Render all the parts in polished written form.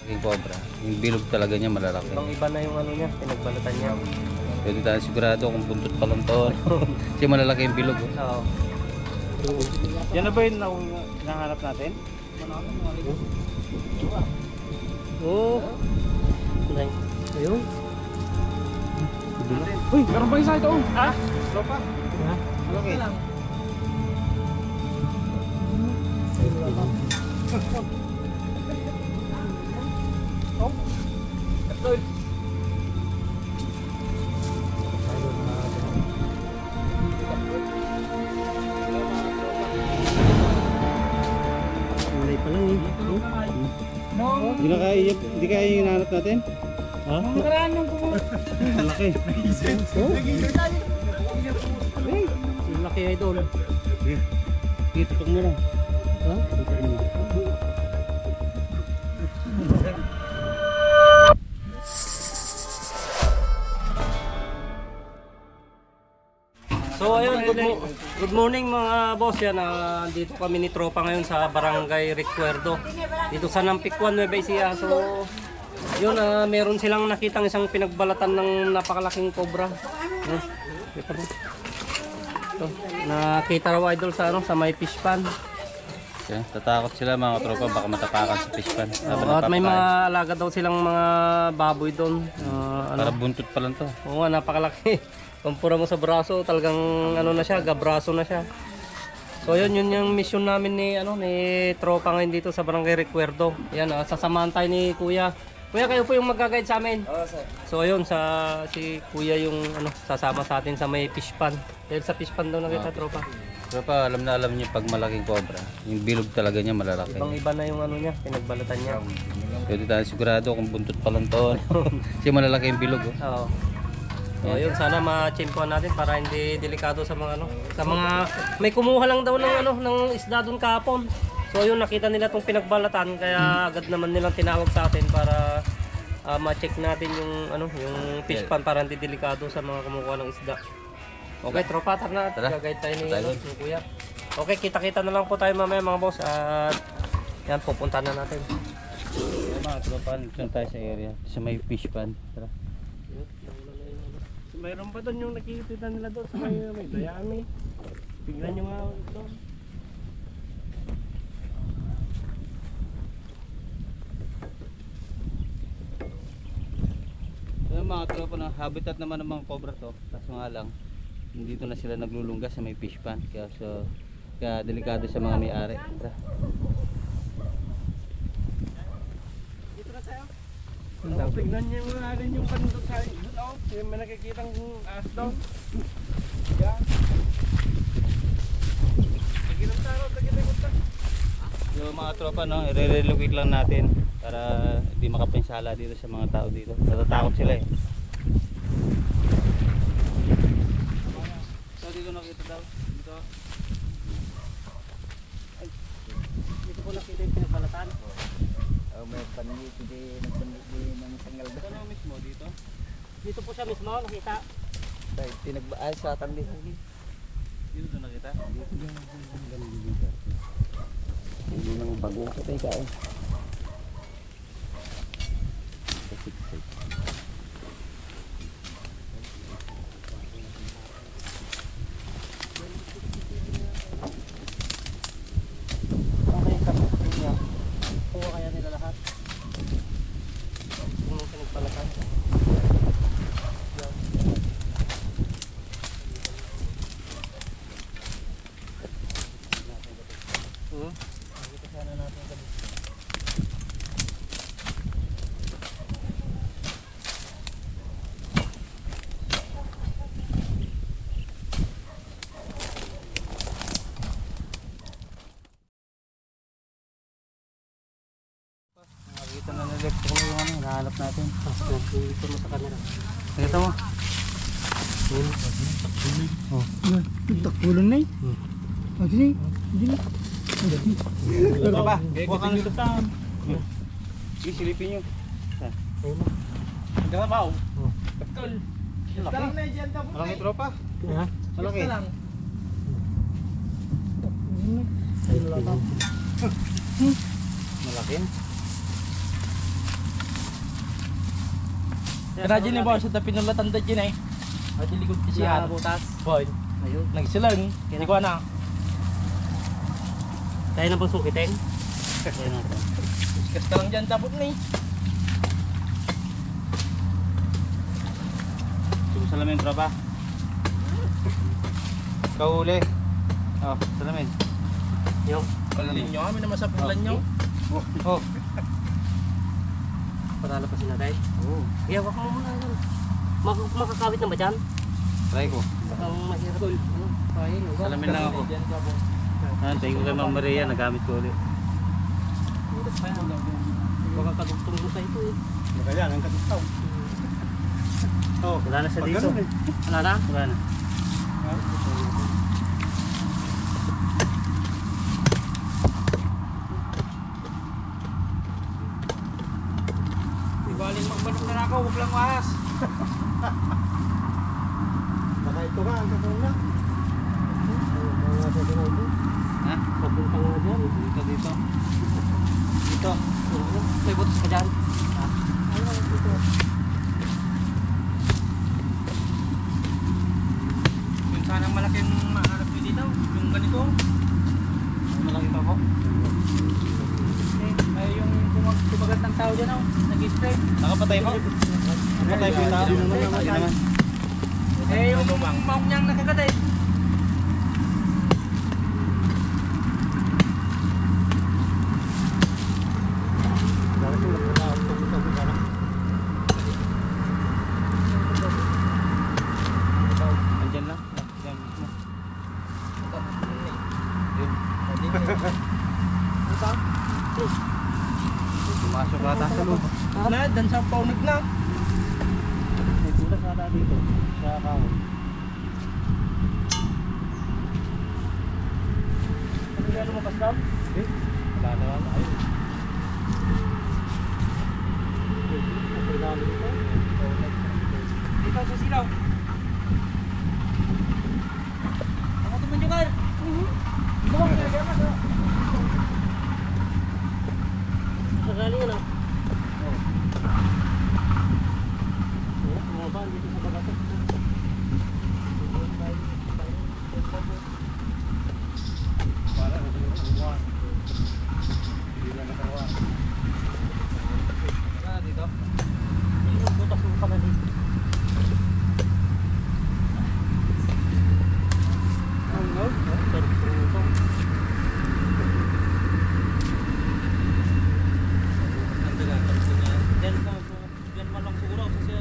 Yung cobra, yung bilog talaga niya malalaki. Ibang iba na yung ano niya, pinagbalatan niya. Pwede tayo sigurado kung buntot pa lang to. Kasi malalaki yung bilog. Oo. Yan na ba yung nahanap natin? Oo. Ayun. Uy, meron ba isa ito? Ah? Tropa? Ha? Okay. Kulay pa lang eh. Hindi kaya yung hinahanap natin? Ha? Malaki. Yung laki idol. Dito mo lang. Ha? So ayun, good morning mga boss. Yan, dito kami ni Tropa ngayon sa Barangay Recuerdo. Dito sa Nampikwan, Nueva Ecija. So yun, meron silang nakitang isang pinagbalatan ng napakalaking cobra. Kita mo. Ito, nakita raw idol sa sa may fish pan. Okay. Tatakot sila mga tropa, baka matapakan sa fish pan. At may mga alaga daw silang mga baboy doon. Para buntot pa lang to. Oo nga, napakalaki. Kumpura mo sa braso, talagang ano na siya, gabraso na siya. So yun yung mission namin ni ni Tropa ngayon dito sa Barangay Recuerdo. Yan, sasamahan tayo ni Kuya. Kuya, kayo po yung mag-guide sa amin. Oo, sir. So ayun, si Kuya yung sasama sa atin sa may fish pan. Dahil sa fish pan daw nakita, Tropa. Tropa, alam na alam niyo pag malaking cobra, yung bilog talaga niya malalaki. Ibang iba na yung niya, pinagbalatan niya. Pwede tayo sigurado kung buntot pa lang to. Kasi malalaki yung bilog. Oo. So yun, sana ma-chimpuan natin para hindi delikado sa mga sa mga may kumuha lang daw ng ng isda doon kahapon. So yun, nakita nila tong pinagbalatan kaya agad naman nilang tinawag sa atin para ma-check natin yung yung fish pan para hindi delikado sa mga kumukuha ng isda. Okay, Tropa, tara. Gagayad tayo ni Kuya. Okay, kita-kita na lang po tayo mamaya mga boss at yan, pupunta na natin. Mga tropa, dito tayo sa area, sa may fish pan. Tara. Mayroon pa doon yung nakikita nila doon sa may dayami. Tingnan nyo nga doon. So mga tropa, na habitat naman ng mga cobra to. Kaso nga lang, dito na sila naglulunggas sa may fish pan. Kaya delikado sa mga may-ari. Tara. Tignan niyo mga rin yung pandot sa doon. Yung may nakikitang ahas doon. Yan. Tagilang taro, tagilang. Yung mga tropa, i-relocate lang natin para hindi makapinsala dito sa mga tao dito. Natatakot sila eh. So dito nakita daw. Dito. Ay, dito ko nakita yung pinagbalatan. May panit, hindi nagpanit ng sangal doon. Ano mismo dito? Dito po siya mismo, nakita. Pinagbaay sa tandi. Dito doon nakita? Hindi nang bago sa tayo kain. Okay, tapos niya. Kuha kaya nila lahat. Yung pinagbalatan. Nakita na nilip ko yung hinahanap natin. Dito mo sa camera. Nakita mo? Takbulan na eh. Hindi na. Tropa, kuha ka ng lutang. Sige, silipin nyo. Gala ba? Betul. Malaki tropa. Ha? Malaki. Malaki. Kaya dyan ba sa pinulatan da dyan eh. Ay dilikod kasi Siya yan. butas. Boy, Ayun. nagsilang. Hindi ko na. Kaya na bang sukitin? Kaya natin. Iskas ka lang dyan tapos na eh. Subo salamin tropa. Kahuli. Oh, salamin. Yung. Palalin nyo kami naman sa pulan nyo. Oh. Patalapasin natin. Oh. Kaya wag mo muna. Makakawit na ba dyan? Try ko. Baka mahirap. Ano? Ayun. Salamin lang ako. Dyan ka po. Thank you kay Ma'am Maria, nagamit ko ulit. Baka kadugtong mo sa ito eh. Kaya ang kataw. Oh, wala na siya dito. Wala na? Wala na. Di baling magmanok na ako, huwag lang wahas. Baka ito ka ang kataw na. Mga sa ito. Ha? Papunta nga dyan. Dito, dito. Dito. May butas ka dyan. Yung sanang malaking maharap nyo dito. Yung ganito. Malaki pa po. Ay yung kumagat ng tao dyan oh. Nag-spray. Nakapatay po. Nakapatay po yung tao. Hindi naman. Eh yung maong niyang nakagatay. Andyan lang. Diyan mismo. Yun. Pumasok ata sa loob. Na, dan sa paunig na. May bulas ata dito. Sa kahoy. Ano nga lumabas daw? Eh, wala naman. Ayun. Dito sa silaw. Ako tuman nyo ka. Bumang ka kaya mas. Sakali yan ah. Mga ba, dito sa bagatok. Dito. Yung butas mo pala dito. Diyan man lang siguro kasi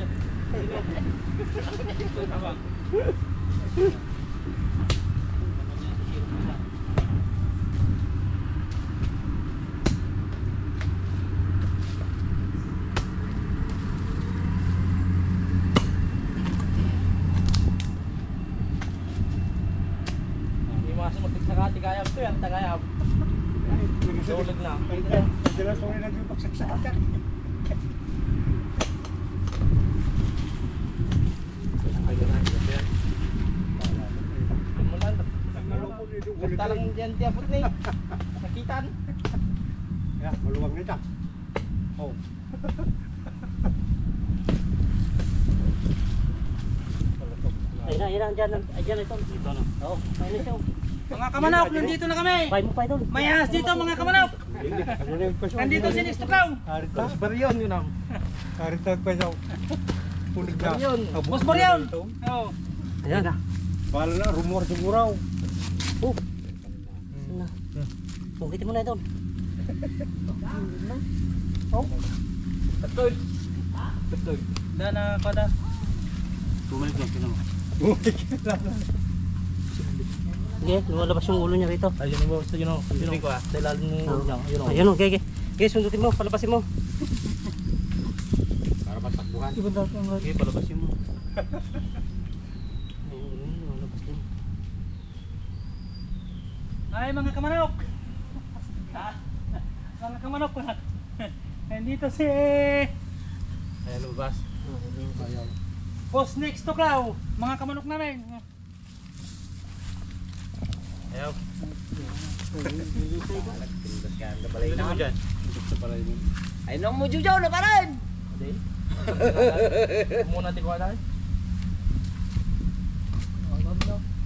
Hindi mo kasi magtigsakati kaya ito yan, tagayab. Tulad na. Sila sorry na yung pagsaksakan. Mulan. Talang diyan tiapot ni. Nakitan. Ya, maluwag nito. Oh. Ayun na, dyan. Ayan ito. Dito na. Oo, ayun na siya. Mga kamanok, nandito na kami. Pay mo pa ito. May ahas dito mga kamanok. Nandito si Nextuklaw. Harita. Baryon yun am. Harita pa siya. Pulig na. Baryon. Boss Baryon. Oo. Ayan. Bala na, rumor siguro. Oh. Na. Bukitin mo na ito. Tatoy. Tatoy. Dana kada. Bumalik lang. Sino mo? Okay, lumalabas yung ulo niya rito. Ayun mo, basta yun o. Yun o. Dahil lalo ni yun o. Ayun o, okay. Okay, sundutin mo, palabasin mo. Para matakbuhan. Okay, palabasin mo. Ayun, lumalabas din. Ay mga kamanok. Mga kamanok. Nandito si Ayan, lumabas. Boss Nextuklaw. Mga kamanok namin. Ayaw. Balay Ano mo dyan? Ay, nung mo jujaw na pa rin. Muna di ko alam.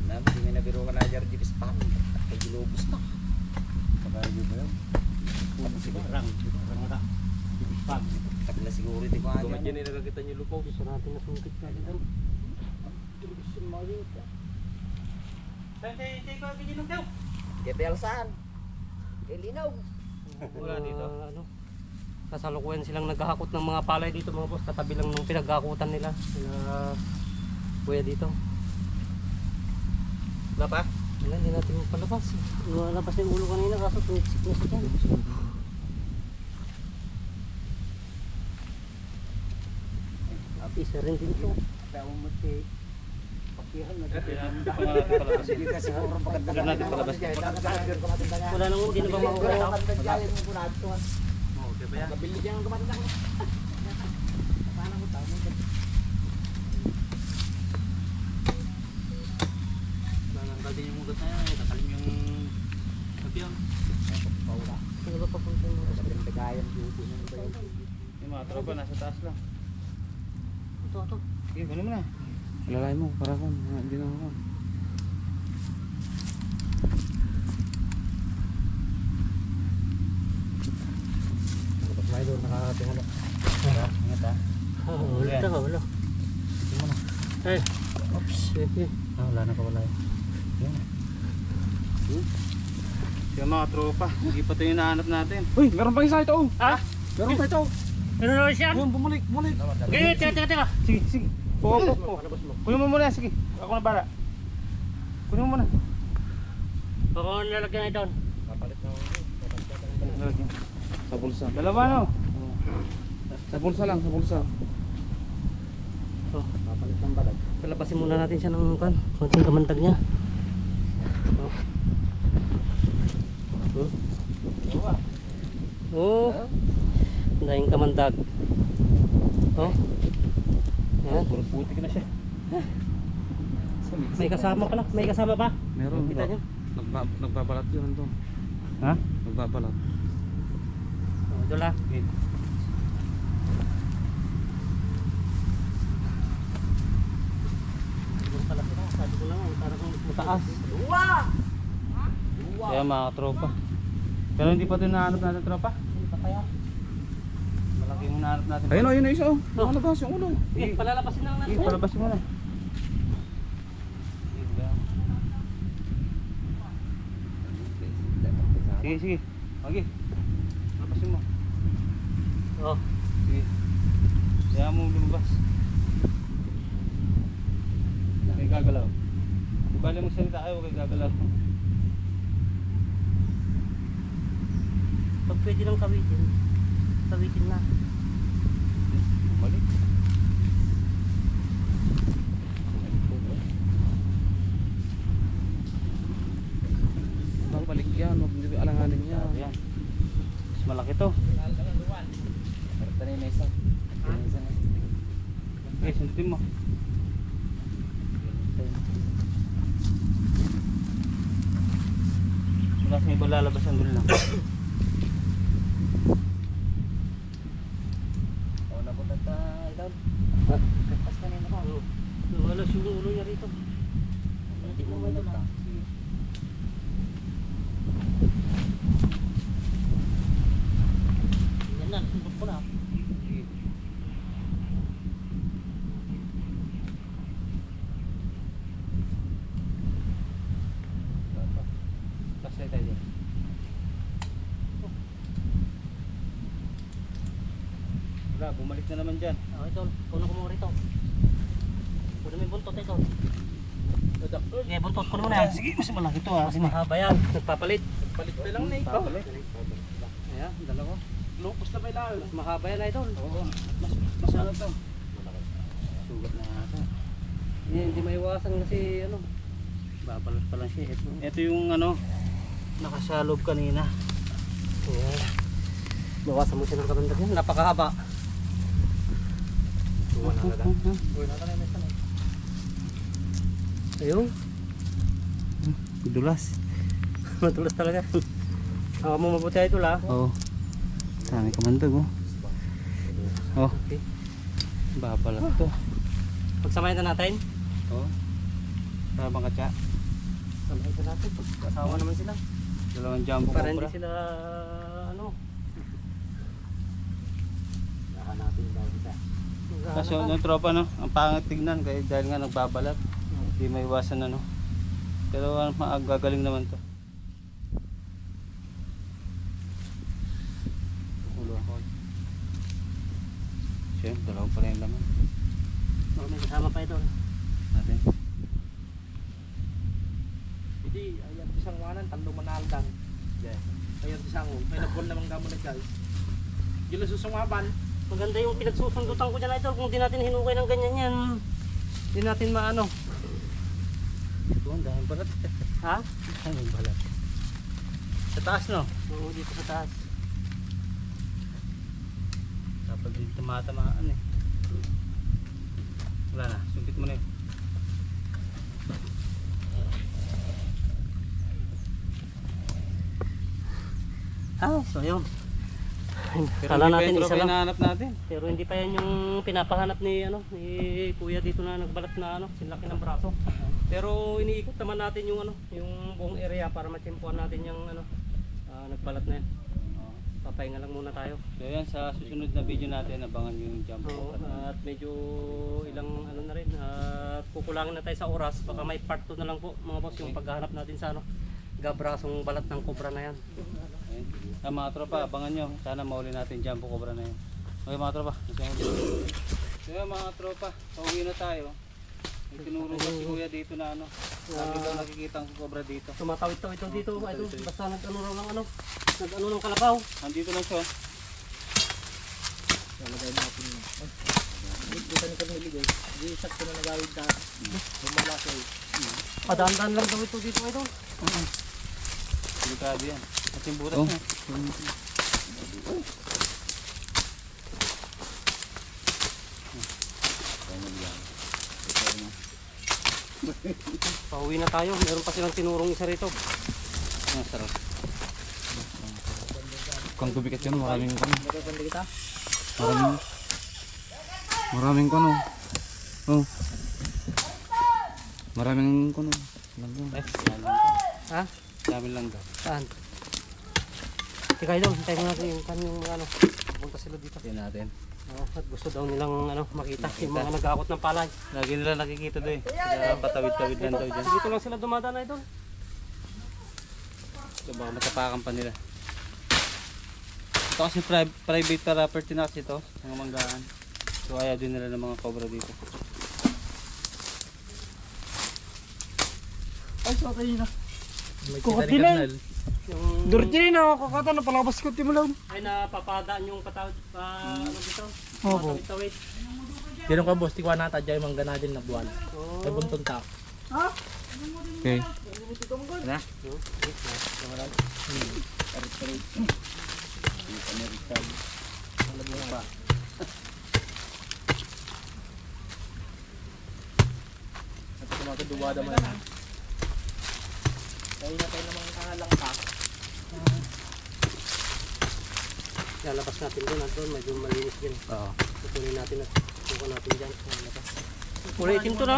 Nabi, hindi nga nabiro ka na dyan di pispan. Pag ilubos na. Pag-aryo ba yun? Rang na. Pag. Tapi na security ko nga Gumat dyan. yan nilagagitan yung lupaw. Gusto natin na sungkit ka dito. Gebelsan. Ilinaw. Wala dito. Ano? Kasalukuyan silang naghahakot ng mga palay dito mga boss. Katabi lang nung pinaghakutan nila. Sila kuya dito. Wala pa? Wala, hindi natin palabas. Lumabas yung ulo kanina kaso tumiksik na siya dyan. Isa rin din ito. Tawang mo si pakihan na. Hindi kasi puro maganda ka natin palabas. Wala nang hindi na ba makuha? Okay ba yan? Kabili dyan ang kumatanda ko. Paano ko tawag mo? Nanganggal din yung ugat na yan. Tatalim yung sabihan. Paula. Sino ba papunta mo? Tagayan duty ng iba yun. Yung mga tropa nasa taas lang. Ito. Sige, kunin mo na. Alalay mo, para ko. Hindi na ako. Tapos may doon nakakatingala. Ingat ha. Wala. Sige mo na. Eh. Oops. Sige. Wala na wala yun. Yung mga tropa, hindi pa ito yung nahanap natin. Uy, meron pa isa ito. Ah? Meron pa ito. Ano na siya? Yun, bumalik. Okay, teka. Sige. Po. Kunin mo muna, sige. Ako na bala. Kunin mo muna. Baka nalagyan na ito. Sa bulsa. Dalawa no? Sa bulsa lang, sa bulsa. Papalit ng balag. Palabasin muna natin siya ng konting kamantag niya. Oh. Dahing kamantag. Oh. Yan. Puro putik na siya. May kasama pala. May kasama pa. Meron. Kita niyo? Nagbabalat yun ito. Ha? Nagbabalat. Oh, ito lang. Okay. Pala sila. Sabi ko lang. Parang mataas. Kaya mga tropa. Pero hindi pa ito nahanap natin tropa. Hindi pa kaya. Malaki yung nahanap natin. Ayun yung isa oh. Nakalabas yung ulo. Palalabasin na lang natin. Sige, palabasin mo na. Sige. Okay. Palabasin mo. Oh. Sige. Kaya mo lumabas. Huwag gagalaw. Di bali magsalita kayo, huwag gagalaw. Pag pwede lang kawitin. Kawitin na. Balik. Babalik yan. Huwag hindi alanganin niya. Yan. Mas malaki to. Tanay na isa. Okay, sundutin mo. Wala sa iba lalabasan doon lang. O napunta tayo. Kapas ka nila ko. Wala yung ulo niya rito. Hindi mo ba ito? Yan na. Sundok ko na. Kasi tayo. Wala, bumalik na naman dyan. Oh, ito. Kuno ko mo rito. Kuno may buntot ito. Okay, buntot ko muna. Sige, mas malaki to ha. Mas mahaba yan. Nagpapalit. Palit pa lang na ikaw. Ayan, dalawa. Lupos na may lahat. Mas mahaba yan idol. Oo, mas ano to. Sugat na ata. Hindi maiwasan kasi ano. Babalat pa lang siya. Ito yung ano, nakasalog kanina. Ayan. Bawasan mo siya ng kabandag yan. Napakahaba. Ayun. Dulas. Matulas talaga. Hawa mo mabuti ito la. Oo. Dami kamandag oh. Oh. Okay. Babalat to. Pagsamahin na natin. Oh. Para bang katsa. Samahin na natin. Kasama naman sila. Dalawang jumbo Para cobra. hindi sila ano. Saka natin daw kita. Kaso yung tropa no, ang pangit tignan kaya dahil nga nagbabalat. Hindi may iwasan ano. Pero gagaling naman to. Ulo ako. Siya, dalawa pa rin naman. Oh, may kasama pa ito. Natin. Hindi, ayan isang wanan, tandong manaldan. Yeah. Ayan isang, may nabol namang gamo na guys. Gila susungaban. Maganda yung pinagsusundutan ko dyan idol. Kung di natin hinukay ng ganyan yan, di natin maano. Ito ang dahil balat. Ha? Ang balat. Sa taas no? Oo, dito sa taas. Dapat din tumatamaan eh. Wala na, sumpit mo na yun. So yun. Pero Kala hindi pa natin yung isa tropa lang. hinahanap natin. Pero hindi pa yan yung pinapahanap ni ni kuya dito na nagbalat na sinlaki ng braso. Pero iniikot naman natin yung yung buong area para matsimpuan natin yung nagbalat na yan. Papahinga lang muna tayo. So yan, sa susunod na video natin, abangan yung jumbo Oo, cobra. at medyo ilang na rin. At kukulangin na tayo sa oras. Baka may part 2 na lang po mga boss yung paghahanap natin sa gabrasong balat ng cobra na yan. Ayun. Sa mga tropa, abangan nyo. Sana mauli natin jumbo cobra na yun. Okay mga tropa, so yan mga tropa, pauwi na tayo. May tinuro ko si kuya dito na sabi daw nakikita ang cobra dito. Tumatawid-tawid daw dito. Ito, basta nag-ano raw ng nag-ano ng kalabaw. Nandito lang siya. Lalagay natin yun. Dito ni Cornelio guys. Di sakto na nagawid na. Bumalaki. Padaan-daan lang daw ito dito ito. Delikado yan. At yung butas Oh. niya. Pauwi na tayo. Meron pa silang tinurong isa rito. Ang sarap. Kung tubikat yun, maraming kono. Magkakanda kita. Maraming kono. Oh. Maraming kono. Eh, yan lang to. Ha? Dami lang daw. Saan? Teka idol, hintayin mo natin yung kanyang mga punta sila dito. Yan natin. At gusto daw nilang makita yung mga nag-aakot ng palay. Lagi nila nakikita doon eh. Kaya patawid-tawid lang daw dyan. Dito lang sila dumadaan idol. So baka matapakan pa nila. Ito kasi private property na kasi ito. Mga manggaan. So ayaw din nila ng mga cobra dito. Ay, so kayo na. Kukat din eh. Yung Durti na, kakata na palabas ko timulaw. ay napapadaan yung patawid dito. Opo. Tawid-tawid. Ganun ka boss, tikwa nata dyan yung mangga natin na buwan. Oh. May buntong ta. Okay. Na? At kumakaduwada man na. Kaya na tayo namang langka. Lalabas natin doon, medyo malinis din. Oo. Tutuloy natin at suko natin dyan. Kulay itim to na.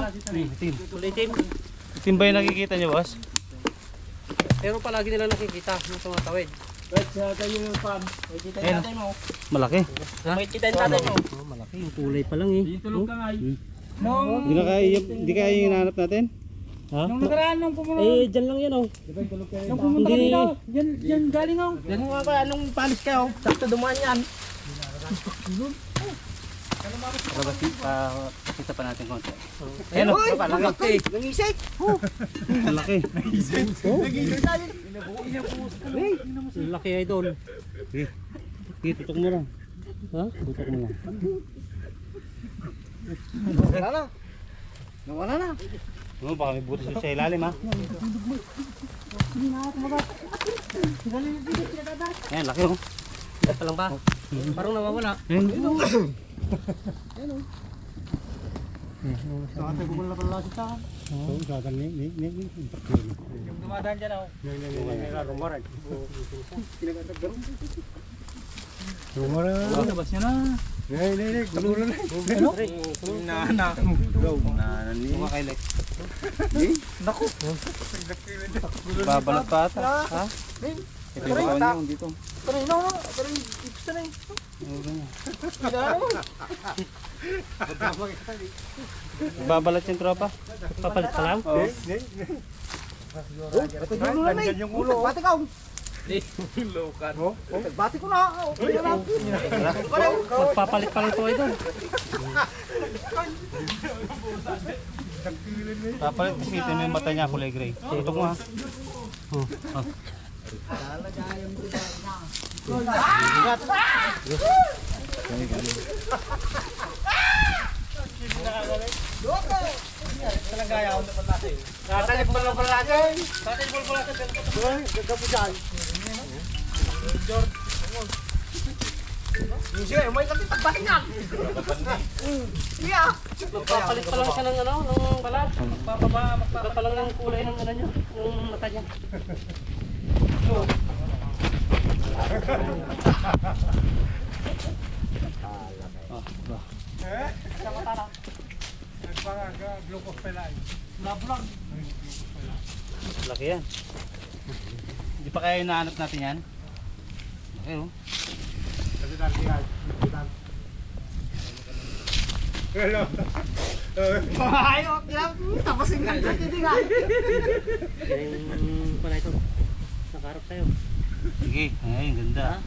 Kulay itim. Itim ba yung nakikita niyo boss? Pero palagi nila nakikita yung tumatawid. Right, sa kayo yung farm. May kita Ayun. natin mo. Malaki. May kita natin mo. Oh, malaki yung kulay pa lang eh. Yung tulog ka nga eh. Hindi kaya yung hinahanap natin? Nung nakaraan nung pumunta. Eh, dyan lang yan oh. Nung pumunta Hindi. kanina. Yan galing ako. Yan nga ba, anong palis kayo? Sakto dumaan yan. Kita pa natin konti. Ayan oh. Malaki. Nangisik. Malaki. Laki idol. Tutok mo lang. Ha? Tutok mo lang. Wala na. Nawala na. Baka may butas sa ilalim ha. Ayan, laki oh. Pa lang ba? Parang nawawala. Yung dumadaan dyan ako. Lumara. Labas nyo na. Mga kay Lex. Babalat pa ata. Ha? Ito yung bawal niyo dito. Pero ino, pero gusto na Babalat yung tropa. Papalit pa lang? Oo. Nandyan yung ulo. Bati ka. Bati ko na. Magpapalit pa lang ito idol. Papalit kasi ito yung mata niya kulay gray. Ito mo ha. Magpapalit pa lang siya ng ano, ng balat. Magpapalit pa lang ng kulay ng ano niya, ng mata niya. Laki yan. Hindi pa kaya hinahanap natin yan? Laki oh. Yung pala ito, nakaharap sa'yo. Sige, ay ganda.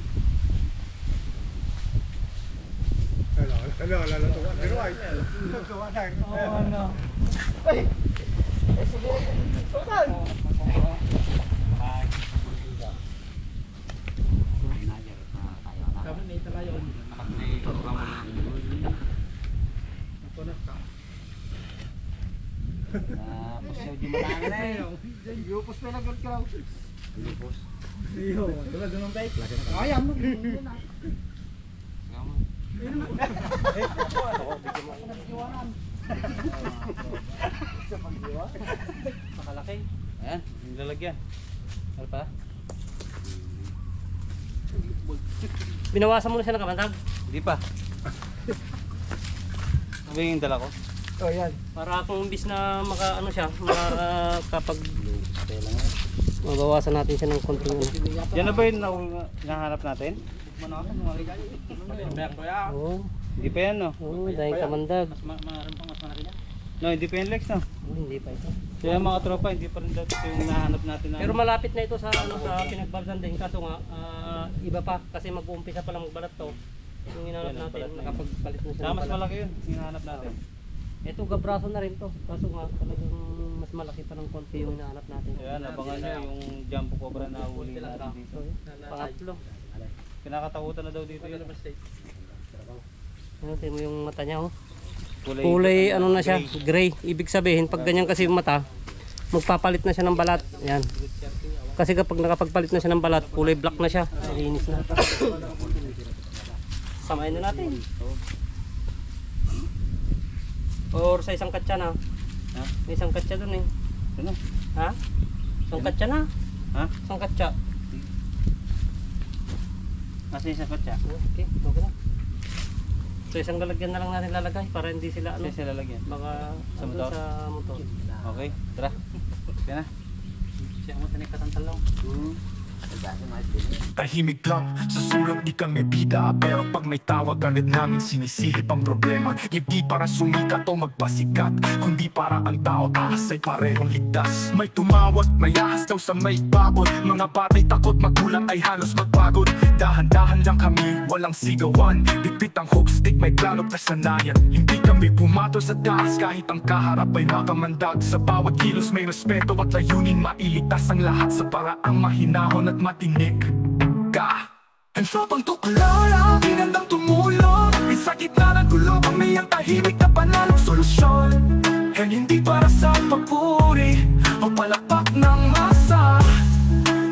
Tapos siya di manangan na eh. Yupos pa na gano'n ka. Yupos. Ayam. Makalaki. Ayan, yung lalagyan. Ano pa? Binawasan mo na siya ng kabantag Hindi pa. Sabi yung dala ko. Oh, yan. para kung imbis na maka ano siya, kapag mabawasan natin siya ng konting ano. Yan na ba yung nahanap natin? Oo, Hindi pa yan no? dahil kamandag. No, hindi pa yan Lex no? Hindi pa ito. Kaya mga tropa, hindi pa rin dati yung nahanap natin na. Pero malapit na ito sa ano sa pinagbalatan din kaso nga iba pa kasi mag-uumpisa pa lang magbalat to. Yung hinanap Yan, natin, balat na nakapagpalit na siya. Saka ng mas balat. malaki yun, yung hinahanap natin. Ito gabraso na rin to. Kaso nga talagang mas malaki pa ng konti yung hinahanap natin. Ayan, abangan nyo yung jumbo cobra na huli natin dito. Pangatlo. Kinakatakutan na daw dito yun. Ano, tingnan mo yung mata niya oh. Kulay ano na siya, gray. Ibig sabihin pag ganyan kasi yung mata, magpapalit na siya ng balat. Ayan. Kasi kapag nakapagpalit na siya ng balat, kulay black na siya. Malinis na. Samayin na natin. Or sa isang katsa na. Ha? May isang katsa dun eh. Ano? Ha? Isang katsa na. Ha? Isang katsa. Kasi sa kotsa. Okay, okay na. So isang lalagyan na lang natin lalagay para hindi sila ano. Kasi sila lagyan. Baka Sa andun motor? sa motor. Okay, tara. Okay na. Siya mo tanig katantal lang. Tahimik lang, sa sulat di kami bida. Pero pag may tawag agad namin sinisilip ang problema. Hindi para sumikat o magpasikat, kundi para ang tao ahas ay parehong ligtas. May tumawag, may ahas daw sa may babot. Mga batay takot, magulang ay halos magpagod. Dahan-dahan lang kami, walang sigawan. Bipit ang hook stick, may plano kasanayan. Hindi kami pumato sa taas kahit ang kaharap ay makamandag. Sa bawat kilos may respeto at layunin, mailigtas ang lahat sa paraang mahinahon at matinik ka. Ang sopang tuklala, pinandang tumulong. Isa gitna ng gulo, may ang tahimik na panalong solusyon. And hindi para sa papuri o palakpak ng masa,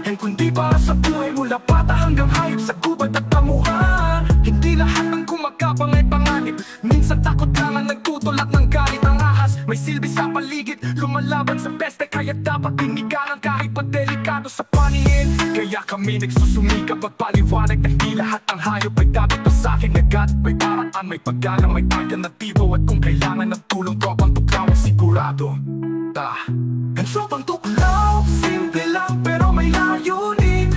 and kundi para sa buhay mula bata hanggang hayop sa gubat at tamuhan. Hindi lahat ng kumagapang ay panganib, minsan takot lang ang nagtutulak ng galit. Ang ahas may silbi sa paligid, lumalaban sa peste, kaya dapat tinigalan kahit pa delikado sa paningin. Kaya kami nagsusumikap magpaliwanag na hindi lahat ng hayop ay dapat pa sa akin agad. May paraan may paggalang, may alternatibo. At kung kailangan ng tulong, tropang tuklaw ang sigurado. Ang tropang tuklaw, simple lang pero may layunin.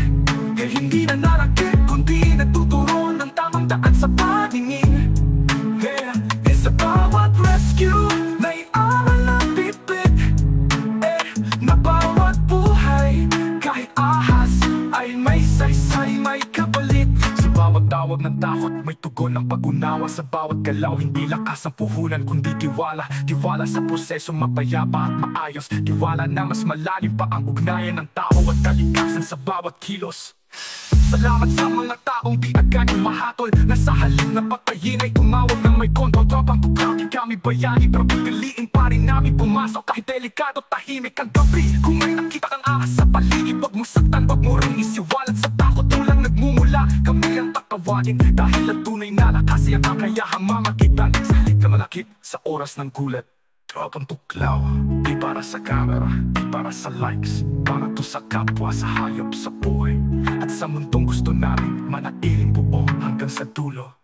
Hindi na narakit, kundi nagtuturo ng tamang daan sa paningin. Sa bawat rescue, may aral na bibig. Na bawat buhay, kahit ahas, ay may saysay, may kapalit. Sa bawat tawag ng takot, may tugon ng pag-unawa. Sa bawat galaw, hindi lakas ang puhunan, kundi tiwala. Tiwala sa proseso, mapayapa at maayos. Tiwala na mas malalim pa ang ugnayan ng tao at kalikasan sa bawat kilos. Salamat sa mga taong di agad mahatol, na sa halip na patayin ay tumawag ng may kontrol. Tropang tuklaw, di kami bayani, pero pipiliin pa rin namin pumasok kahit delikado, tahimik ang gabi. Kung may nakita kang ahas sa paligid, wag mo saktan, wag mo rin isiwalat. Sa takot mo lang nagmumula, kami ang tatawagin, dahil ang tunay na lakas ay ang kakayahang mamagitan sa halip na malakit sa oras ng gulat. Tropang tuklaw, di para sa camera, di para sa likes, para to sa kapwa, sa hayop, sa buhay. At sa mundong gusto namin manatiling buo hanggang sa dulo.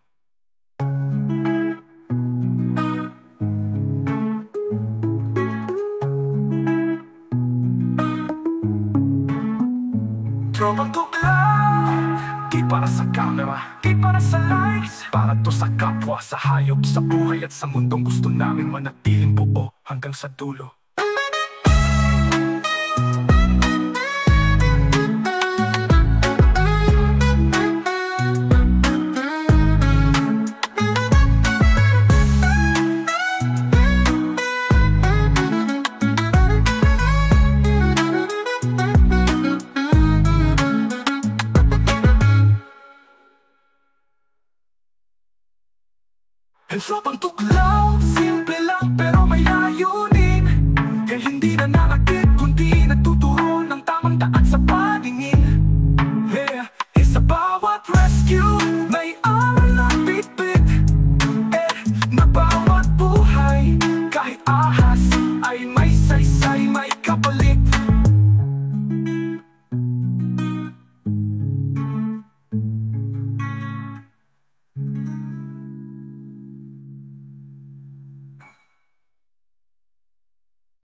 Tropang tuklaw, di para sa camera, di para sa likes, para to sa kapwa, sa hayop, sa buhay. At sa mundong gusto namin manatiling buo hanggang sa dulo. Ang tropang tuklaw, simple lang pero may layunin. Hindi na nakakit, kundi nagtuturo ng tamang daan sa paning.